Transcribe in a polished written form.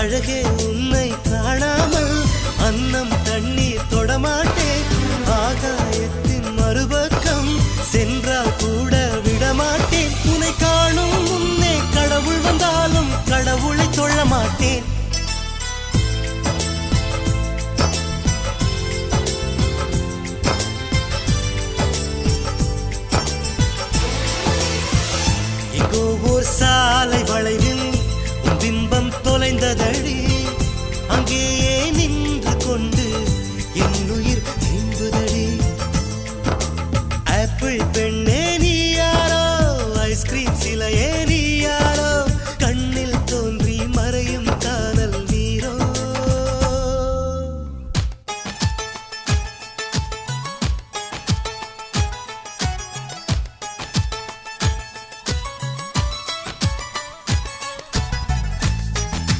அழகே உன்னை காணாமல் அன்னம் தண்ணீர் தொடமாட்டேன். ஆகாயத்தின் மறுபக்கம் சென்றால் கூட விடமாட்டேன். உன்னை காணும் முன்னே கடவுள் வந்தாலும் கடவுளை தொழ மாட்டேன். ஓர் சாலை வளைவில் உன் பிம்பம் தொலைந்ததடி. அங்கே